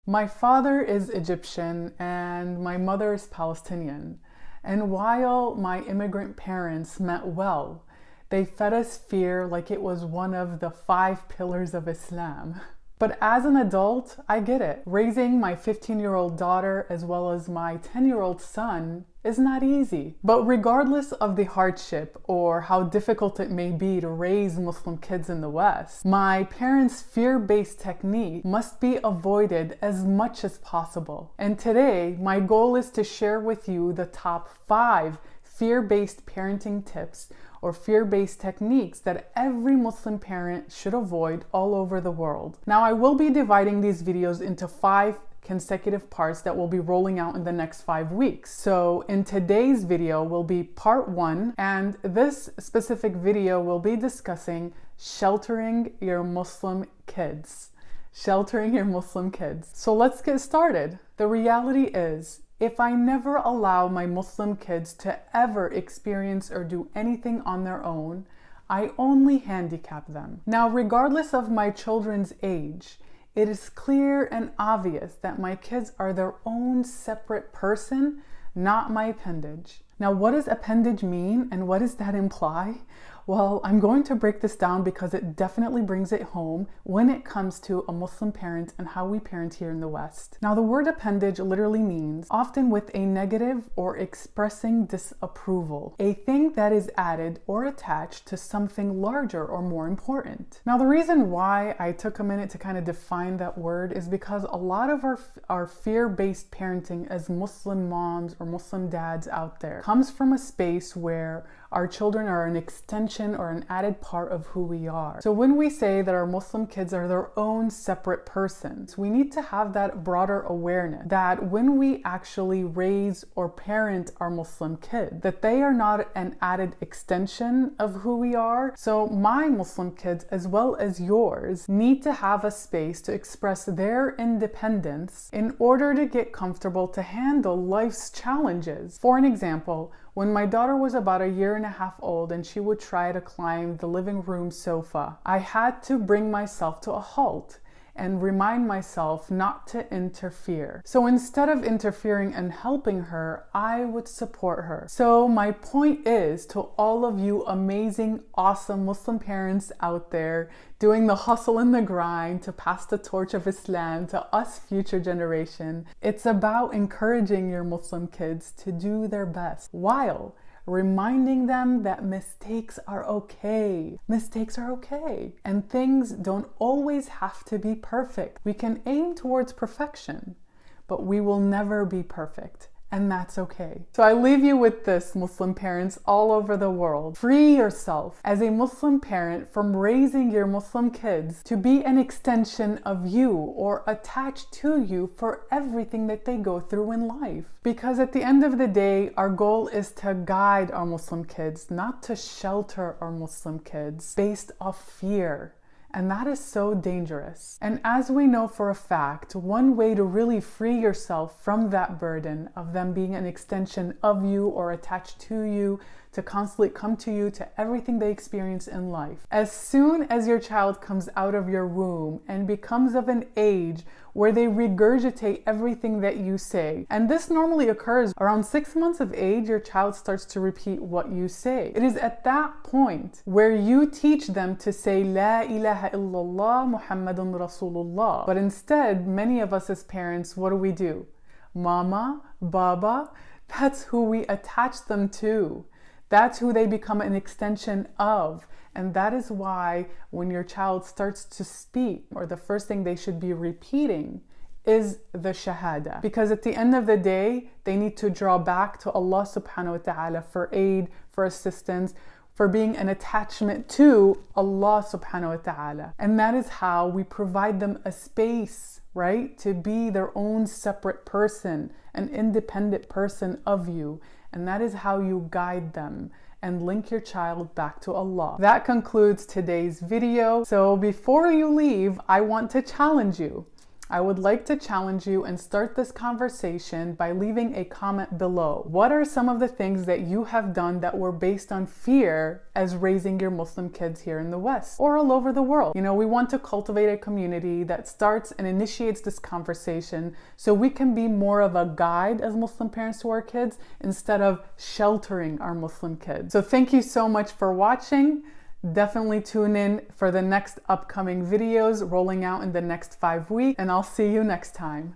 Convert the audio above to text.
My father is Egyptian and my mother is Palestinian. And while my immigrant parents meant well, they fed us fear like it was one of the 5 pillars of Islam. But as an adult, I get it. Raising my 15-year-old daughter as well as my 10-year-old son is not easy. But regardless of the hardship or how difficult it may be to raise Muslim kids in the West, my parents' fear-based technique must be avoided as much as possible. And today, my goal is to share with you the top 5 fear-based parenting tips or fear-based techniques that every Muslim parent should avoid all over the world. Now, I will be dividing these videos into 5 consecutive parts that will be rolling out in the next 5 weeks. So in today's video will be part 1, and this specific video will be discussing sheltering your Muslim kids. Sheltering your Muslim kids. So let's get started. The reality is, if I never allow my Muslim kids to ever experience or do anything on their own, I only handicap them. Now, regardless of my children's age, it is clear and obvious that my kids are their own separate person, not my appendage. Now, what does appendage mean and what does that imply? Well, I'm going to break this down because it definitely brings it home when it comes to a Muslim parent and how we parent here in the West. Now, the word appendage literally means often with a negative or expressing disapproval, a thing that is added or attached to something larger or more important. Now, the reason why I took a minute to kind of define that word is because a lot of our fear-based parenting as Muslim moms or Muslim dads out there comes from a space where our children are an extension or an added part of who we are. So when we say that our Muslim kids are their own separate persons, we need to have that broader awareness that when we actually raise or parent our Muslim kid, that they are not an added extension of who we are. So my Muslim kids, as well as yours, need to have a space to express their independence in order to get comfortable to handle life's challenges. For an example, when my daughter was about 1.5 years old and she would try to climb the living room sofa, I had to bring myself to a halt and remind myself not to interfere. So instead of interfering and helping her, I would support her. So my point is to all of you amazing, awesome Muslim parents out there doing the hustle and the grind to pass the torch of Islam to us future generation, it's about encouraging your Muslim kids to do their best while reminding them that mistakes are okay. Mistakes are okay. And things don't always have to be perfect. We can aim towards perfection, but we will never be perfect. And that's okay. So I leave you with this, Muslim parents all over the world. Free yourself as a Muslim parent from raising your Muslim kids to be an extension of you or attached to you for everything that they go through in life. Because at the end of the day, our goal is to guide our Muslim kids, not to shelter our Muslim kids based off fear. And that is so dangerous. And as we know for a fact, one way to really free yourself from that burden of them being an extension of you or attached to you, to constantly come to you, to everything they experience in life. As soon as your child comes out of your womb and becomes of an age where they regurgitate everything that you say, and this normally occurs around 6 months of age, your child starts to repeat what you say. It is at that point where you teach them to say La ilaha illallah Muhammadun Rasulullah. But instead, many of us as parents, what do? Mama, Baba, that's who we attach them to. That's who they become an extension of. And that is why when your child starts to speak, or the first thing they should be repeating is the Shahada. Because at the end of the day, they need to draw back to Allah subhanahu wa ta'ala for aid, for assistance, for being an attachment to Allah subhanahu wa ta'ala. And that is how we provide them a space, right? To be their own separate person, an independent person of you. And that is how you guide them and link your child back to Allah. That concludes today's video. So before you leave, I want to challenge you. I would like to challenge you and start this conversation by leaving a comment below. What are some of the things that you have done that were based on fear as raising your Muslim kids here in the West or all over the world? You know, we want to cultivate a community that starts and initiates this conversation so we can be more of a guide as Muslim parents to our kids instead of sheltering our Muslim kids. So thank you so much for watching. Definitely tune in for the next upcoming videos rolling out in the next 5 weeks, and I'll see you next time.